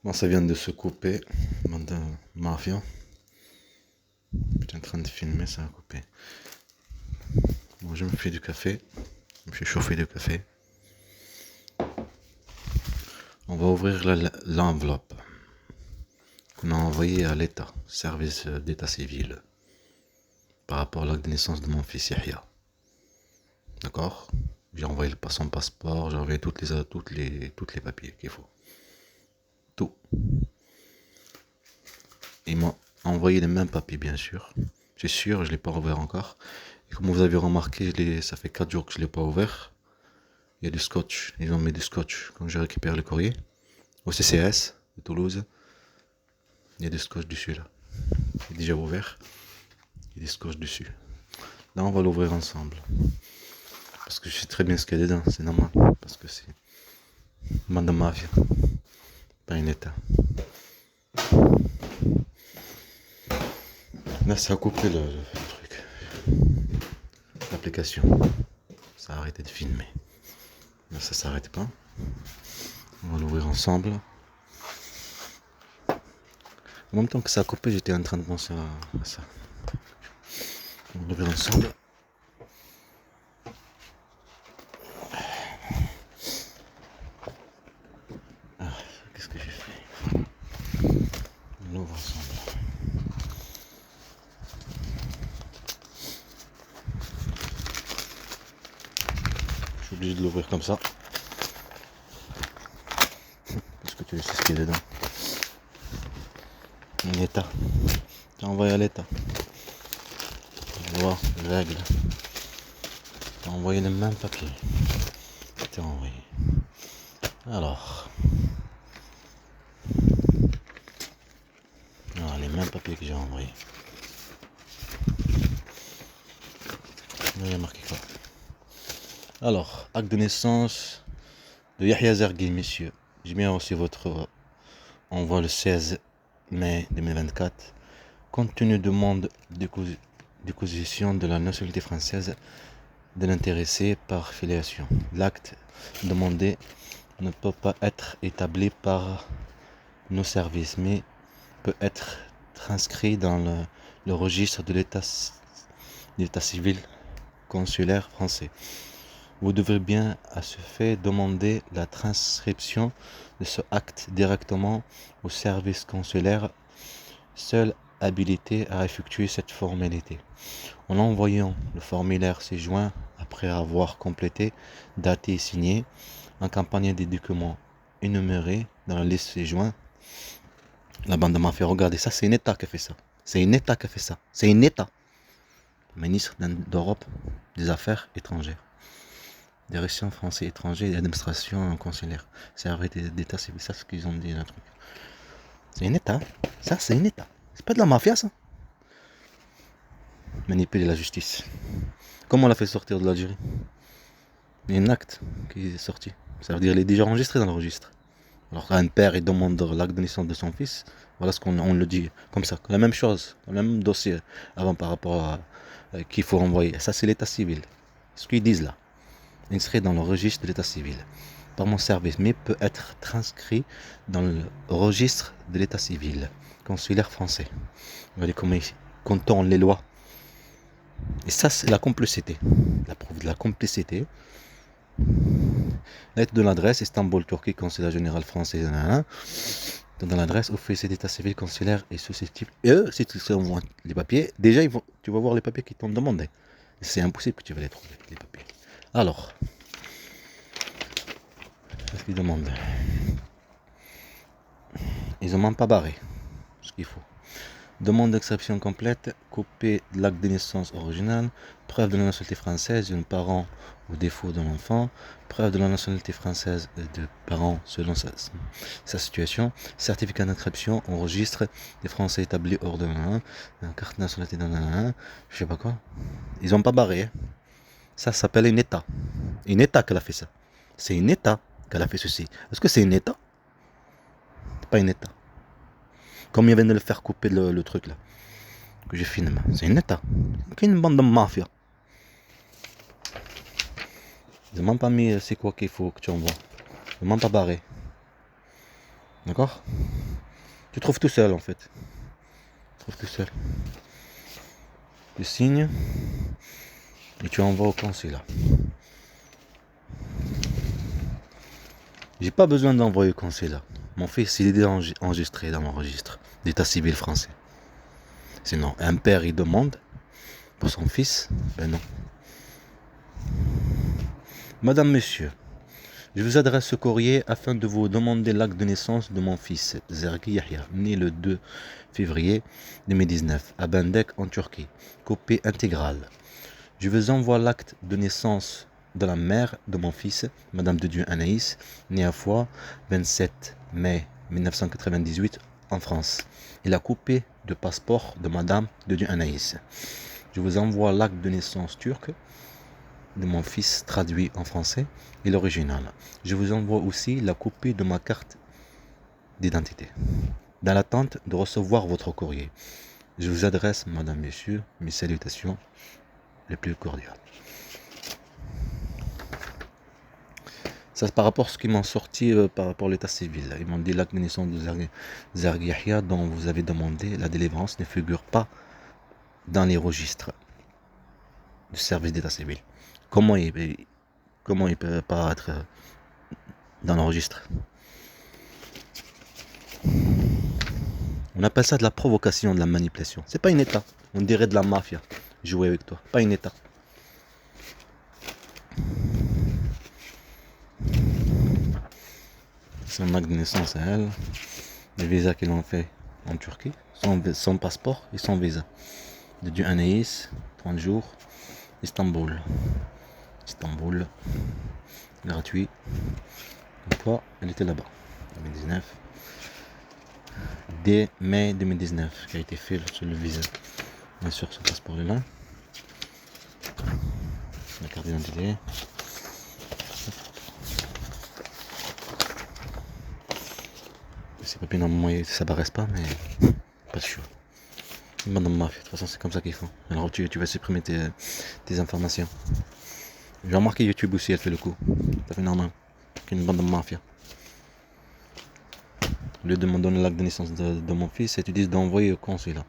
Bon, ça vient de se couper. Bande de mafia. J'étais en train de filmer, ça a coupé. Bon, je me fais du café. Je me suis chauffé du café. On va ouvrir l'enveloppe qu'on a envoyée à l'État, service d'état civil, par rapport à l'acte de naissance de mon fils Yahya. D'accord? J'ai envoyé son passeport, j'ai envoyé toutes les papiers qu'il faut. Tout. Ils m'ont envoyé les mêmes papiers, bien sûr. C'est sûr, je ne l'ai pas ouvert encore. Et comme vous avez remarqué, ça fait 4 jours que je ne l'ai pas ouvert. Il y a du scotch. Ils ont mis du scotch quand je récupère le courrier. Au CCS de Toulouse. Il y a du scotch dessus là. Il est déjà ouvert. Il y a du scotch dessus. Là, on va l'ouvrir ensemble. Parce que je sais très bien ce qu'il y a dedans. C'est normal. Parce que c'est une bande de mafia. Pas un état. Là, ça a coupé le truc. L'application. Ça a arrêté de filmer. Là, ça s'arrête pas. On va l'ouvrir ensemble. En même temps que ça a coupé, j'étais en train de penser à ça. On va l'ouvrir ensemble. Ah, qu'est-ce que j'ai fait? On l'ouvre ensemble. Je suis obligé de l'ouvrir comme ça. Parce que tu sais ce qu'il y a dedans. Un état. T'as envoyé à l'état. Loi, règle. T'as envoyé le même papier. T'as envoyé. Alors. Ah, les mêmes papiers que j'ai envoyés. Il y a marqué quoi? Alors, acte de naissance de Yahya Zergui, messieurs. J'ai bien reçu votre envoi le 16 mai 2024. Compte tenu de demande d'acquisition de la nationalité française de l'intéressé par filiation. L'acte demandé ne peut pas être établi par nos services, mais peut être transcrit dans le registre de l'état civil consulaire français. Vous devrez bien à ce fait demander la transcription de ce acte directement au service consulaire, seul habilité à effectuer cette formalité. En envoyant le formulaire ci-joint après avoir complété, daté et signé, accompagné des documents énumérés dans la liste ci-joint, la bande m'a fait regarder ça, c'est un État qui a fait ça. C'est un État qui a fait ça. C'est un État. Le ministre d'Europe des Affaires étrangères. Direction français étranger et administration consulaire. Service d'état civil, ça c'est ce qu'ils ont dit un truc. C'est un État. Ça c'est un État. C'est pas de la mafia ça. Manipuler la justice. Comment on l'a fait sortir de l'Algérie? Il y a un acte qui est sorti. Ça veut dire qu'il est déjà enregistré dans le registre. Alors qu'un père il demande l'acte de naissance de son fils, voilà ce qu'on le dit comme ça. La même chose, le même dossier avant par rapport à qu'il faut envoyer. Ça c'est l'état civil. Ce qu'ils disent là. Inscrit dans le registre de l'état civil par mon service, mais peut être transcrit dans le registre de l'état civil consulaire français. Vous voyez comment ils contournent les lois. Et ça, c'est la complicité. La preuve de la complicité. Lettre de l'adresse Istanbul, Turquie, consulat général français. Dans l'adresse officier d'état civil consulaire et susceptible. Et eux, si tu envoies les papiers, déjà tu vas voir les papiers qu'ils t'ont demandé. C'est impossible que tu vas les trouver, les papiers. Alors, qu'est-ce qu'ils demandent? Ils n'ont même pas barré ce qu'il faut. Demande d'exception complète, copie de l'acte de naissance original, preuve de la nationalité française d'un parent au défaut de l'enfant, preuve de la nationalité française de parents selon sa situation, certificat d'inscription au registre des Français établis hors de l'un, carte de nationalité dans l'un, je sais pas quoi. Ils n'ont pas barré. Hein. Ça s'appelle un État. Un État qu'elle a fait ça. C'est un État qu'elle a fait ceci. Est-ce que c'est un État? C'est pas un État. Comme ils viennent de le faire couper le truc là. Que j'ai filmé. C'est un État. C'est une bande de mafia. Ils n'ont même pas mis c'est quoi qu'il faut que tu envoies. Ils n'ont même pas barré. D'accord? Tu trouves tout seul en fait. Tu trouves tout seul. Tu signes et tu envoies au consulat. J'ai pas besoin d'envoyer au consulat. Mon fils, il est déjà enregistré dans mon registre d'état civil français. Sinon, un père, il demande pour son fils, ben non. Madame, monsieur, je vous adresse ce courrier afin de vous demander l'acte de naissance de mon fils, Zergi Yahya, né le 2 février 2019 à Bendek en Turquie. Copie intégrale. Je vous envoie l'acte de naissance de la mère de mon fils, Madame de Dieu Anaïs, née à Foix, 27 mai 1998 en France, et la copie de passeport de Madame de Dieu Anaïs. Je vous envoie l'acte de naissance turc de mon fils traduit en français et l'original. Je vous envoie aussi la copie de ma carte d'identité. Dans l'attente de recevoir votre courrier, je vous adresse, Madame, Messieurs, mes salutations les plus cordiales. Ça, c'est par rapport à ce qu'ils m'ont sorti par rapport à l'état civil. Ils m'ont dit l'acte de naissance de Zergi Yahya dont vous avez demandé la délivrance ne figure pas dans les registres du service d'état civil. Comment il peut pas être dans le registre? On appelle ça de la provocation, de la manipulation. C'est pas une état. On dirait de la mafia. Jouer avec toi. Pas une état. Son acte de naissance à elle. Les visas qu'ils ont fait en Turquie. Son passeport et son visa. De Dieu Anaïs, 30 jours. Istanbul. Istanbul. Gratuit. Comme quoi, elle était là-bas. 2019. Dès mai 2019 qui a été fait sur le visa. Bien sûr, ce passeport est là. La carte d'identité. Ces papiers, normalement, ça paraisse pas, mais pas de choix. Madame Mafia, de toute façon, c'est comme ça qu'ils font. Alors, tu vas supprimer tes informations. J'ai remarqué YouTube aussi, elle fait le coup. Ça fait normal. Une bande de mafia. Au lieu de me donner l'acte de naissance de mon fils, ils disent d'envoyer au consulat.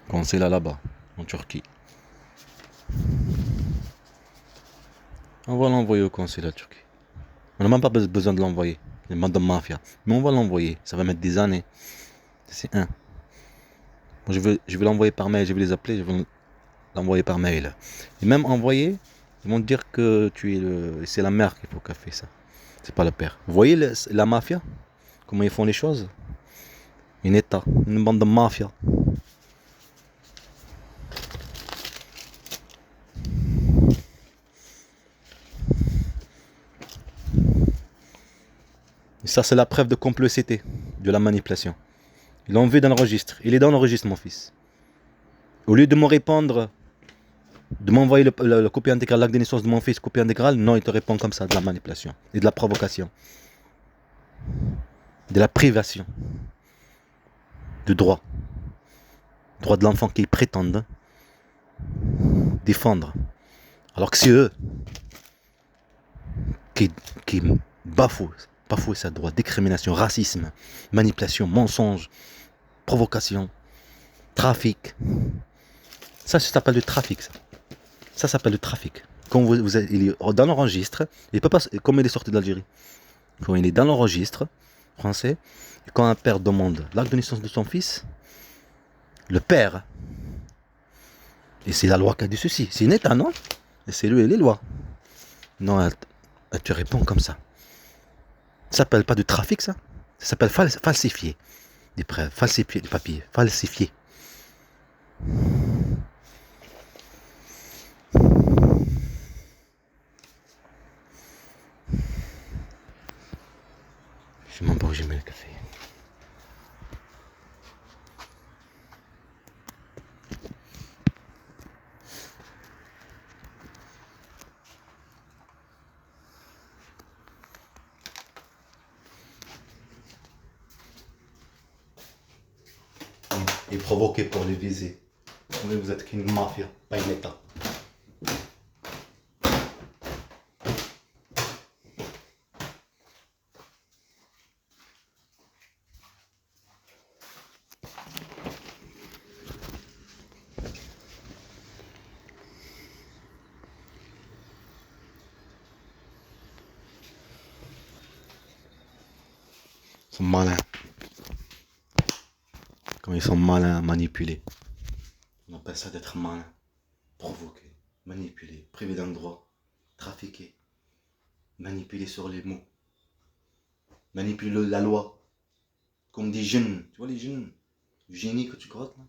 Consulat là-bas, en Turquie. On va l'envoyer au consulat turc. On n'a même pas besoin de l'envoyer. Les bandes de mafia. Mais on va l'envoyer. Ça va mettre des années. C'est un. Moi, je vais l'envoyer par mail. Je vais les appeler. Je vais l'envoyer par mail. Et même envoyer, ils vont te dire que c'est la mère qu'il faut qu'elle fait ça. C'est pas le père. Vous voyez la mafia? Comment ils font les choses? Une état. Une bande de mafia. Et ça, c'est la preuve de complicité, de la manipulation. Ils l'ont vu dans le registre. Il est dans le registre, mon fils. Au lieu de me répondre, de m'envoyer le copie intégrale, l'acte de naissance de mon fils, copie intégrale, non, il te répond comme ça, de la manipulation et de la provocation. De la privation. De droit. Droit de l'enfant qu'ils prétendent défendre. Alors que c'est eux qui bafouent sa droit. Discrimination, racisme, manipulation, mensonge, provocation, trafic. Ça s'appelle du trafic, ça. Ça s'appelle le trafic. Quand il est dans le registre, il peut pas, comme il est sorti d'Algérie, quand il est dans le registre français, et quand un père demande l'acte de naissance de son fils, le père, et c'est la loi qui a dit ceci, c'est une état, non? Et c'est lui et les lois. Non, elle te répond comme ça. Ça s'appelle pas du trafic, ça? Ça s'appelle falsifier des preuves, falsifier des papiers, falsifier. Je sais même pas où j'ai mis le café. Et provoquer pour les viser. Vous êtes qu'une mafia, pas une état. sont malins. Quand ils sont malins, manipulés. On appelle ça d'être malin. Provoquer, manipuler, priver d'un droit, trafiquer, manipuler sur les mots, manipuler la loi. Comme des jeunes. Tu vois les jeunes du génie que tu crois là.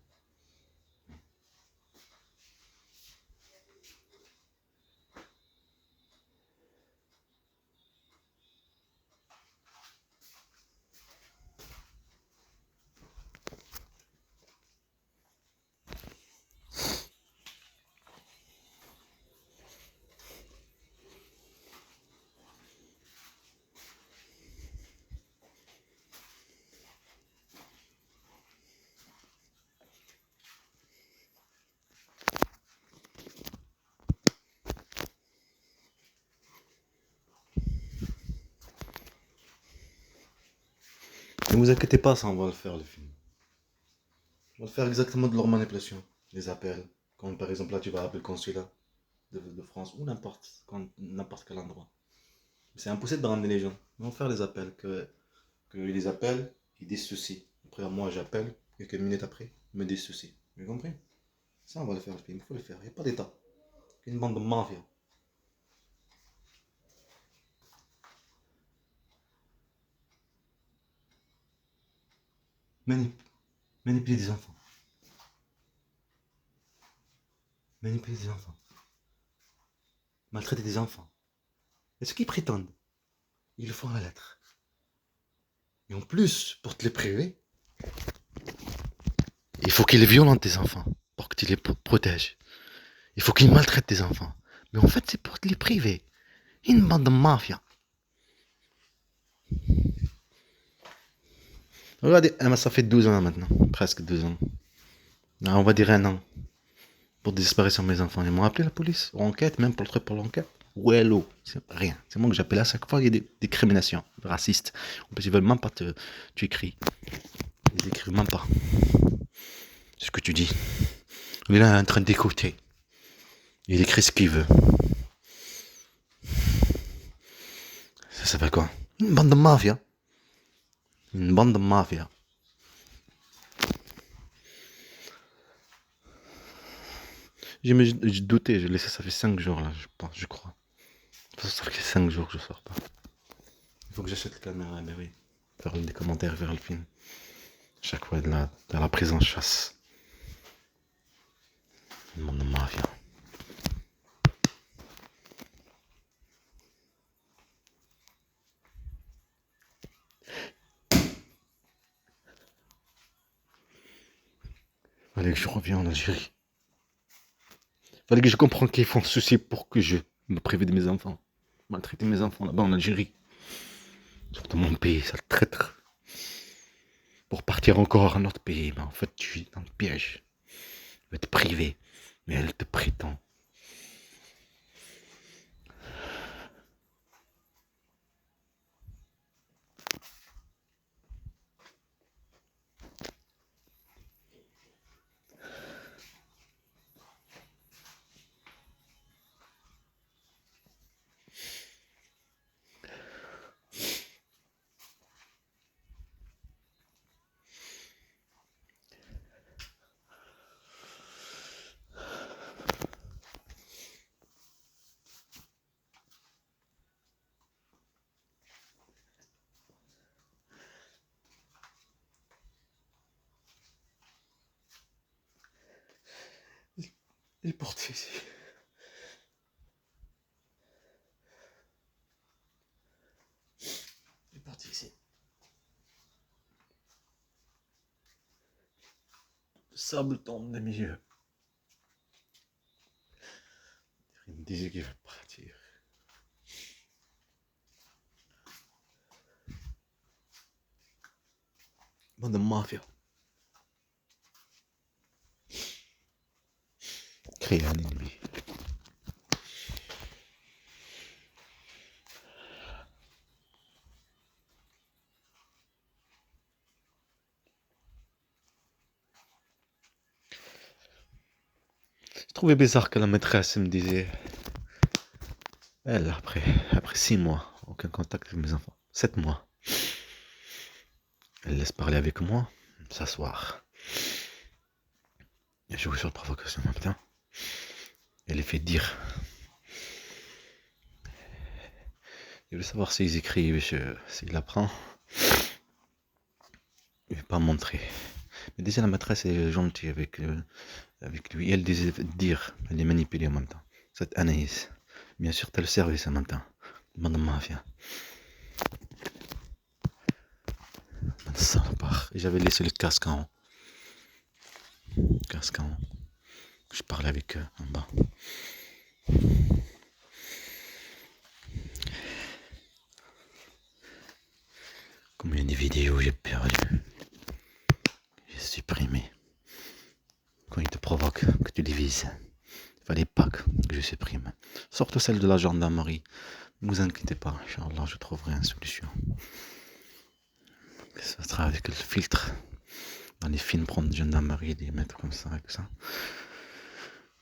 Ne vous inquiétez pas, ça on va le faire le film. On va le faire exactement de leur manipulation. Les appels. Quand par exemple là tu vas appeler le consulat de France ou n'importe quel endroit. C'est impossible de ramener les gens. On va faire les appels. Que les appels, ils disent ceci. Après moi j'appelle, et quelques minutes après, ils me disent ceci. Vous avez compris? Ça on va le faire le film, il faut le faire. Il n'y a pas d'état. Une bande de mafia. Manipuler des enfants. Manipuler des enfants. Maltraiter des enfants. Et ce qu'ils prétendent, ils le font à la lettre. Et en plus, pour te les priver, il faut qu'ils violentent tes enfants pour que tu les protèges. Il faut qu'ils maltraitent tes enfants. Mais en fait, c'est pour te les priver. Une bande de mafia. Regardez, ça fait 12 ans maintenant. Presque 12 ans. Non, on va dire 1 an. Pour disparition de mes enfants. Ils m'ont appelé la police. Enquête, même pour l'enquête. Ouais, hello. C'est rien. C'est moi que j'appelle à chaque fois. Il y a des discriminations racistes. En plus, ils veulent même pas tu écris. Ils écrivent même pas. C'est ce que tu dis. Il est là en train d'écouter. Il écrit ce qu'il veut. Ça s'appelle quoi? Une bande de mafia. Une bande de mafia. J'ai douté, j'ai laissé ça fait 5 jours là, je crois. Ça fait 5 jours que je sors pas. Il faut que j'achète la caméra, mais oui. Faire des commentaires vers le film. Chaque fois de la prise en chasse. Une bande de mafia. Fallait que je revienne en Algérie. Fallait que je comprenne qu'ils font ceci pour que je me prive de mes enfants. Maltraiter mes enfants là-bas en Algérie. Surtout mon pays, ça le traître. Pour partir encore à un autre pays. Mais en fait, tu es dans le piège. Tu vas te priver. Mais elle te prétend. Il est parti ici. Il est parti ici. Le sable tombe des milieux. Il me disait qu'il veut partir. Bande de mafia. Créer un ennemi. Je trouvais bizarre que la maîtresse me disait. Elle, après 6 mois, aucun contact avec mes enfants. 7 mois. Elle laisse parler avec moi, s'asseoir. Et je joue sur la provocation en même temps. Elle les fait dire. Je veux savoir s'ils écrivent, s'il apprend. Il ne veut pas montrer. Mais déjà la maîtresse est gentille avec lui. Et elle disait dire, elle les manipulait en même temps. Cette Anaïs. Bien sûr, t'as le service en même temps. Madame Mafia. Et j'avais laissé le casque en haut. Casque en haut. Je parlais avec eux en bas. Combien de vidéos j'ai perdu. J'ai supprimé. Quand ils te provoquent, que tu les vises. Il fallait pas que je supprime. Surtout celle de la gendarmerie. Ne vous inquiétez pas, Inch'Allah, je trouverai une solution. Ça sera avec le filtre. Dans les films, prendre de gendarmerie, les mettre comme ça, avec ça.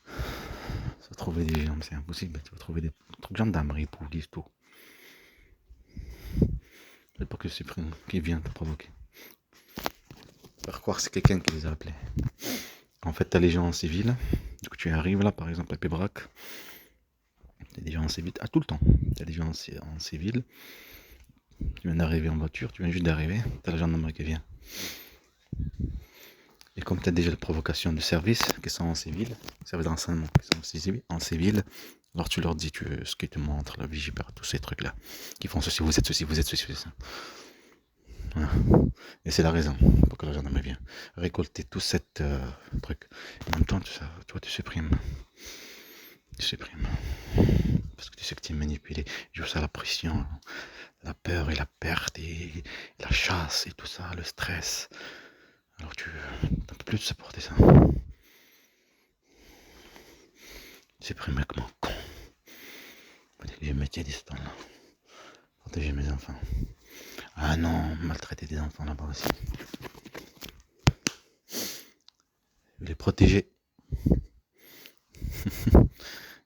Ça va trouver des gens, c'est impossible. Tu vas trouver des trucs gendarmerie, police, tout. C'est pas que c'est qui vient te provoquer. Faire croire que c'est quelqu'un qui les a appelés. En fait, t'as les gens en civil. Du coup, tu arrives là, par exemple, à Pébrac. T'as des gens en civil. Ah, tout le temps. T'as des gens en civil. Tu viens d'arriver en voiture. Tu viens juste d'arriver. T'as la gendarmerie qui vient. Et comme t'as déjà la provocation de service, qui sont en civil, service d'enseignement, qui sont en civil, alors tu leur dis ce qu'ils te montrent, la vigipère, tous ces trucs-là, qui font ceci, vous êtes ceci, vous êtes ceci, c'est ça. Voilà. Et c'est la raison pour que la gendarmerie vient récolter tout cette truc. En même temps, toi, tu supprimes. Tu supprimes. Parce que tu sais que tu es manipulé. Je ça la pression, la peur et la perte et la chasse et tout ça, le stress. Alors tu ne peux plus te supporter ça. Supprimer comme un con. Fallait que je me tienne ce temps-là. Protéger mes enfants. Ah non, maltraiter des enfants là-bas aussi. Je vais les protéger.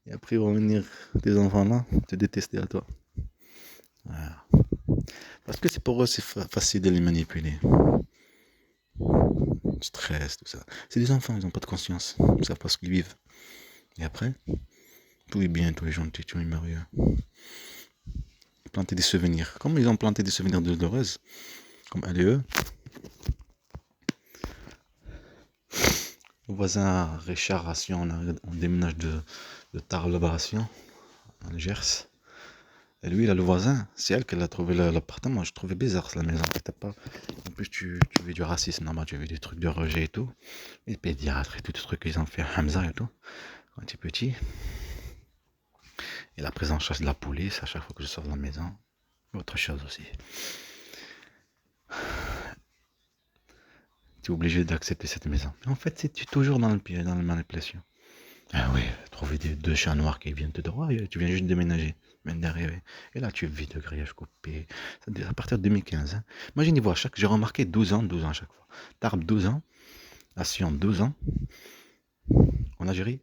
Et après, ils vont venir, tes enfants là, te détester à toi. Voilà. Parce que c'est pour eux, c'est facile de les manipuler. Stress, tout ça. C'est des enfants, ils n'ont pas de conscience. Ils ne savent pas ce qu'ils vivent. Et après, tout est bien, tout est gentil, tout est merveilleux. Planter des souvenirs. Comme ils ont planté des souvenirs de Dolores, comme elle et eux. Le voisin Richard Ration, on déménage de Tarbes-Ration, en Gers. Et lui, là, le voisin, c'est elle qui a trouvé l'appartement. Je trouvais bizarre la maison. Pas... En plus, tu veux du racisme, normal, tu veux des trucs de rejet et tout. Les pédiatres et tout, les trucs qu'ils ont fait à Hamza et tout. Quand tu es petit. Et la prise en charge de la police à chaque fois que je sors de la maison. Autre chose aussi. Tu es obligé d'accepter cette maison. Mais en fait, tu es toujours dans le pied, dans la manipulation. Ah oui, trouver deux chats noirs qui viennent te dire, tu viens juste déménager, viens d'arriver. Et là, tu vis de grillage coupé. À partir de 2015. Hein. Imaginez-vous, j'ai remarqué 12 ans à chaque fois. Tarbes 12 ans, à Sion 12 ans, en Algérie,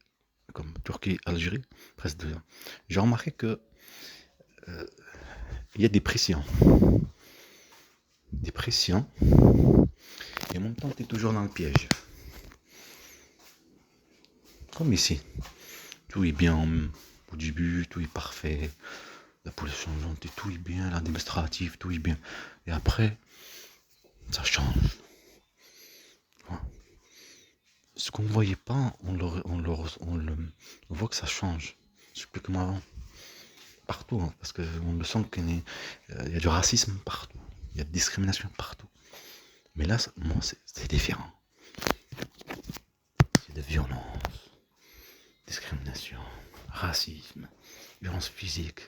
comme Turquie, Algérie, presque 12 ans. J'ai remarqué que il y a des pressions. Des pressions. Et en même temps, tu es toujours dans le piège. Comme ici. Tout est bien au début, tout est parfait. La police changeante, tout est bien, l'administratif, tout est bien. Et après, ça change. Ce qu'on ne voyait pas, on voit que ça change. C'est plus comme avant. Partout, hein, parce qu'on le sent qu'il y a du racisme partout. Il y a de discrimination partout. Mais là, c'est différent. C'est de violence, discrimination, racisme, violence physique,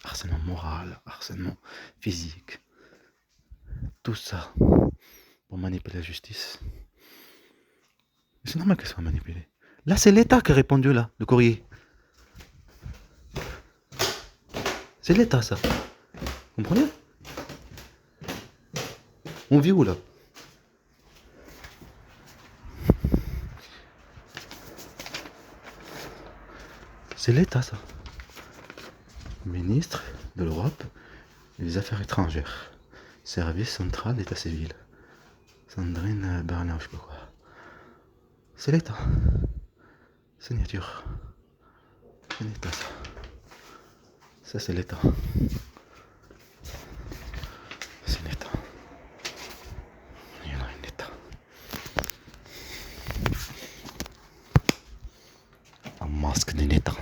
harcèlement moral, harcèlement physique. Tout ça pour manipuler la justice. C'est normal qu'elle soit manipulée. Là, c'est l'État qui a répondu, là, le courrier. C'est l'État, ça. Vous comprenez? On vit où, là? C'est l'État, ça. Ministre de l'Europe et des Affaires étrangères. Service central d'État civil. Sandrine Berlin, je sais pas quoi. C'est l'état. Signature. C'est l'état ça. Ça c'est l'état. C'est l'état. Il y en a une état. Un masque de l'état.